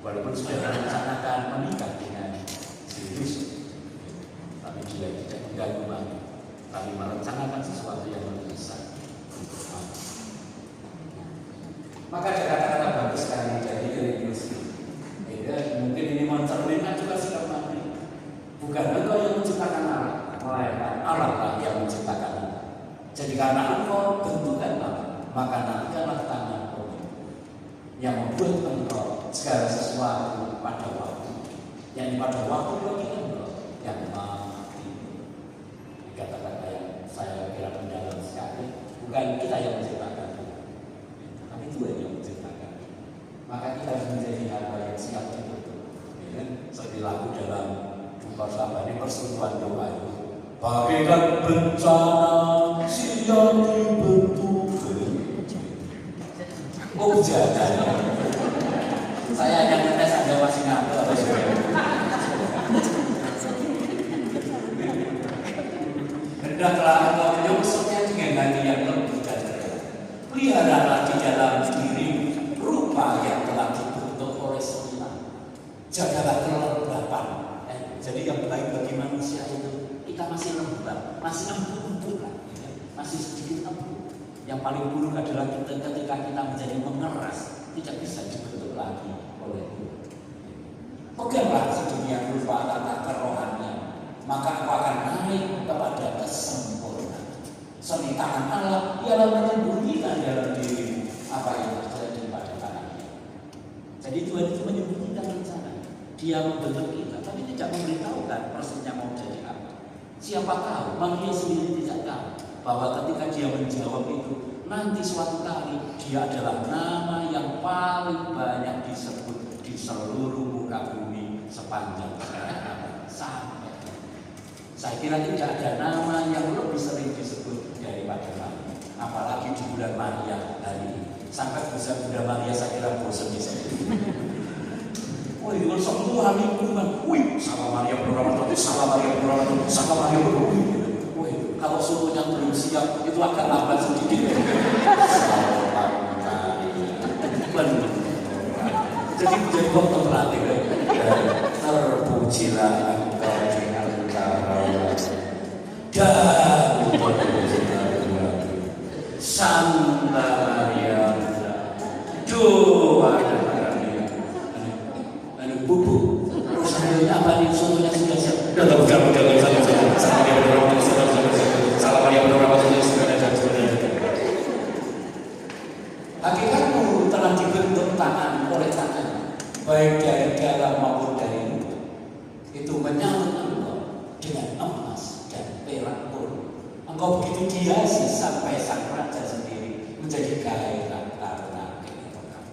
Walaupun sudah merencanakan menikah dengan si Yusuf, tapi dia tidak mengganggu Maria, tapi merencanakan sesuatu yang lebih besar untuk Maria. Maka ada kata-kata bagus sekali dari religius. Mungkin ini mencerminkan juga sikap Maria. Bukan engkau yang menciptakan Allah, melainkan Allah lah yang menciptakan Allah. Jadi karena engkau bentukan Allah, maka nantikanlah tanganmu yang membuat engkau segala sesuatu pada waktu. Yang pada waktu bagi engkau yang mati. Kata-kata yang saya kira mendalam sekali. Bukan kita yang menciptakan, tapi Tuhan yang menciptakan. Maka kita harus menjadi hamba yang siap ditutup. Seperti lagu dalam bersama ini persembahan doa itu. Bagaikan bencana siang dibentuk. Oh jangan. Saya yang ngetes Anda masih ngapel. Hendaklah engkau menyungsupnya dengan hati yang lembut dan rendah. Peliharalah di dalam diri rupa yang telah dibentuk oleh semula. Jagalah kelembapan. Jadi yang baik bagi manusia itu kita masih lembab, masih empuk lah, masih sedikit empuk. Yang paling buruk adalah ketika kita menjadi mengeras, tidak bisa dibentuk lagi oleh Tuhan. Peganglah sedemikian rupa tata kerohanian, maka aku akan naik kepada kesempurnaan. Seni tangan Allah ialah menyembunyikan dalam dirimu apa yang terjadi pada tangannya. Jadi Tuhan itu menyembunyikan rencana. Dia membentuk kita, tapi tidak memberitahukan persisnya mau jadi apa. Siapa tahu, Maria sendiri tidak tahu bahwa ketika dia menjawab itu, nanti suatu kali dia adalah nama yang paling banyak disebut di seluruh muka bumi sepanjang sampai. Saya kira tidak ada nama yang lebih sering disebut daripada Maria, apalagi di bulan Maria hari ini. Sampai bisa bulan Maria saya kira bosan disebut. Wih, kalau semua minggu kan, wih, salam Maria Purwamantati, salam Maria Purwamantati, salam Maria Purwamantati. Wih, kalau suruhnya belum siap, itu agak lambat sedikit. Salam Maria. Jadi waktu berarti, terpujilah engkau di antara dan Santa Maria, doa bubu, urusannya apa nih? Semuanya sudah siap. Dalam kamu jangan salah dia berdoa, salah dia berdoa sudah ada. Hakikatmu telah dibentuk tangan oleh tangan, baik dari dalam maupun dari luar. Itu menyambut engkau dengan emas dan perak pun. Engkau begitu dihiasi sampai sang raja sendiri menjadi gairah karena kehidupan.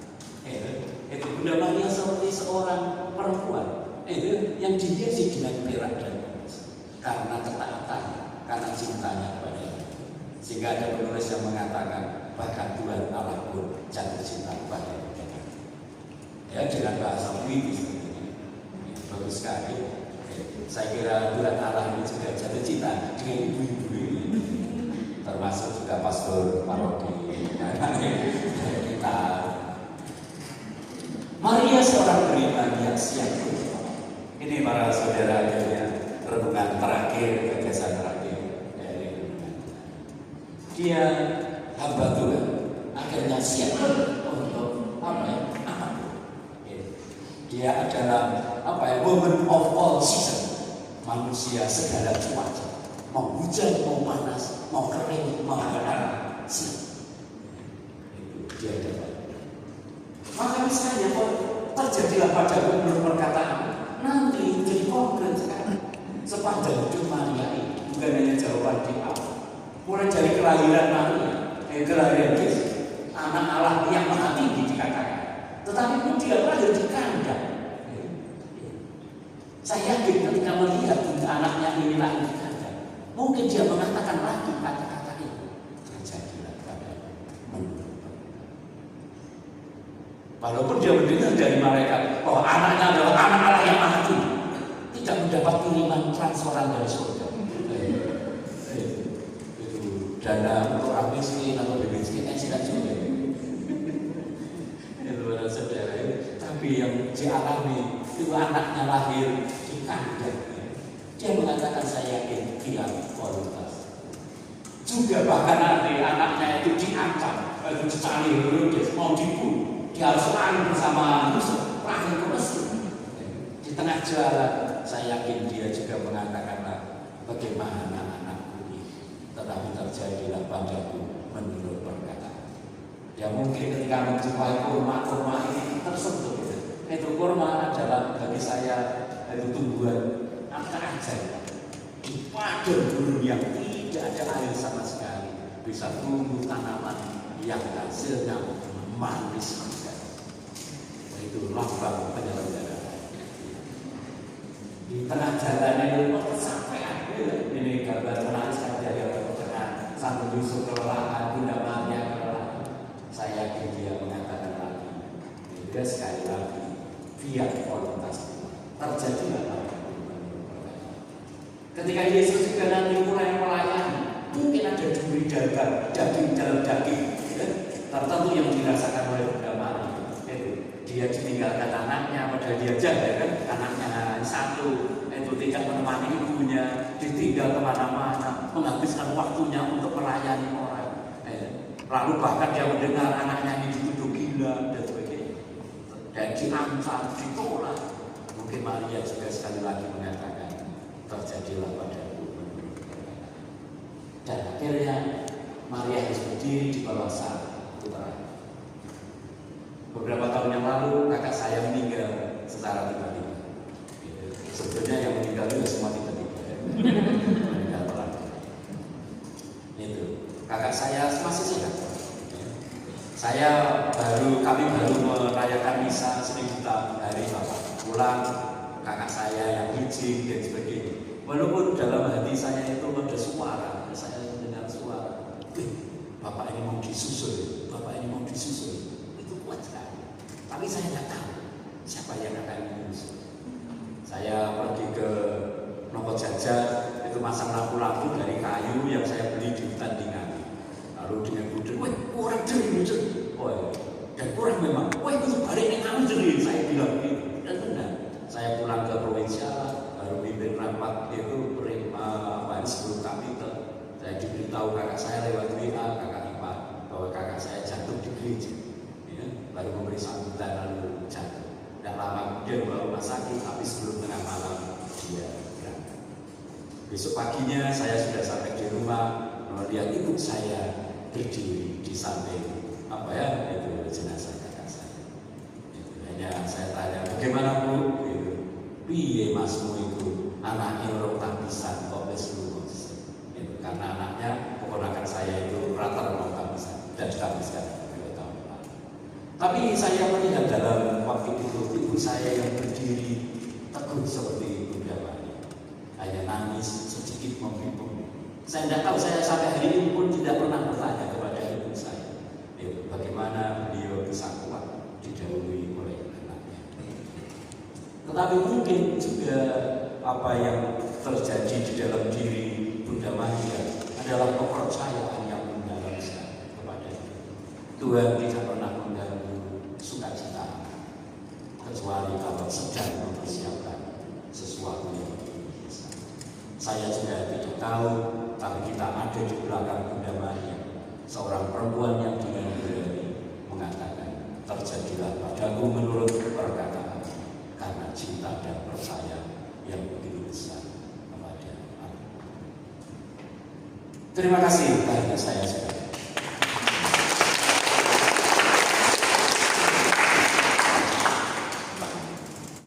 Itu Bunda Maria seperti seorang perempuan yang dihiasi dengan perak dan emas karena ketaatan, karena cintanya kepada Dia. Sehingga ada penulis yang mengatakan bahkan Tuhan Allah pun jatuh cinta kepada Dia. Ya, dengan bahasa puisi sebenarnya bagus sekali. Saya kira Tuhan Allah ini juga jatuh cinta dengan ibu-ibu ini, termasuk juga pastor paroki kita. Maria seorang beriman yang siap. Ini para saudara akhirnya renungan terakhir, gagasan terakhir dari renungan. Dia hamba Tuhan, akhirnya siap untuk dia adalah woman of all season, manusia segala cuaca, mau hujan, mau panas, mau kering, mau hangat, siap. Itu dia adalah. Maka misalnya terjadilah pada menurut perkataan nanti jadi konkret sekali sepanjang hidup Maria ini, bukan hanya jawaban di awal, mulai dari kelahiran Maria, kelahiran Yesus, anak Allah yang maha tinggi dikatakan, tetapi pun dia lahir di kandang. Saya yakin ketika melihat anaknya ini lahir di kandang, mungkin dia mengatakan lagi kata-kata itu terjadilah pada menurut. Walaupun dia mendengar dari malaikat bahwa anaknya adalah anak Allah yang maha tinggi, tidak mendapat kiriman transferan dari surga. Itu dana untuk orang miskin atau miskin tidak juga. Itu saudara. Tapi yang dialami itu anaknya lahir di kandang. Dia mengatakan saya yakin dia kualitas. Juga bahkan nanti anaknya itu diancam, itu dicari Herodes, mau dibunuh. Dia harus lari bersama Yusuf, lari ke Mesir. Di tengah jalan, saya yakin dia juga mengatakan bagaimana anakku ini, tetapi terjadilah padaku menurut perkataan. Ya mungkin ketika menjumpai kurma ini tersentuh. Itu kurma adalah bagi saya itu tumbuhan angka ajaib. Di padang gurun yang tidak ada air sama sekali bisa tumbuh tanaman yang hasilnya manis sekali. Itu lambang penyelenggaraan. Di tengah jalan itu kesampaian. Ini gambar menarik sekali dari perjalanan Santo Yusuf kelelahan, Bunda Maria kelelahan. Saya yakin dia mengatakan lagi, dia sekali lagi, biar kualitas terjadilah lagi. Ketika Yesus juga nanti mulai melayani, mungkin ada duri daging dalam daging, tertentu yang dirasakan oleh Bunda Maria. Dia ditinggalkan anaknya, padahal dia jaga kan, anaknya satu, itu tidak menemani ibunya, ditinggal kemana-mana, menghabiskan waktunya untuk melayani orang. Lalu bahkan dia mendengar anaknya ini dituduh gila dan sebagainya, dan diancam, ditolak. Mungkin Maria juga sekali lagi mengatakan terjadilah padaku. Dan akhirnya Maria harus berdiri di bawah salib putra. Beberapa tahun yang lalu kakak saya meninggal secara tiba-tiba. Sebetulnya yang meninggal juga semua tiba-tiba. Meninggal pelan. Itu kakak saya masih sehat. Kami baru merayakan misa 1000 hari Bapak. Pulang kakak saya yang hijing dan sebagainya. Walaupun dalam hati saya itu ada suara, saya mendengar suara, Bapak ini mau disusul, Bapak ini mau disusul. Itu kuat sekali. Tapi saya tidak tahu siapa yang akan menyusul. Saya pergi ke Nopo Jajar, itu masang lampu-lampu dari kayu yang saya beli di hutan Dingan. Lalu dengan budek, wah orang jeri, dan orang memang, wah itu balik yang kamu jeri, saya bilang begitu. Dan benar, saya pulang ke provinsial, baru pimpin rapat itu sebelum kapitel. Saya diberitahu kakak saya lewat WA, kakak ipar, bahwa kakak saya jatuh di gereja. Ya, baru memberi sambutan lalu jatuh. Dan lama kemudian bawa rumah sakit, tapi sebelum tengah malam dia berangkat. Besok paginya saya sudah sampai di rumah, melihat ibu saya berdiri di samping itu jenazah kakak saya. Hanya saya tanya, bagaimana Bu? Piye masmu itu anaknya orang tak bisa kok beslu. Karena anaknya keponakan saya itu rata orang tak bisa dan dikabiskan 2 tahun lalu. Tapi saya melihat dalam waktu itu ibu saya yang berdiri teguh seperti Bunda Maria, hanya nangis sedikit membimbing. Saya tidak tahu, saya sampai hari ini pun tidak pernah bertanya kepada ibu saya, bagaimana beliau bisa kuat didahului oleh anaknya. Tetapi mungkin juga apa yang terjadi di dalam diri Bunda Maria adalah kepercayaan yang mendalam sekali kepada Tuhan. Tidak pernah mengganggu sukacita kecuali kalau sedang mempersiapkan sesuatu yang biasa. Saya juga tidak tahu, tapi kita ada di belakang Bunda Maria, seorang perempuan yang dengan berani mengatakan, terjadilah padaku menurut perkataan, karena cinta dan percaya yang begitu besar kepada Allah. Terima kasih karena saya sudah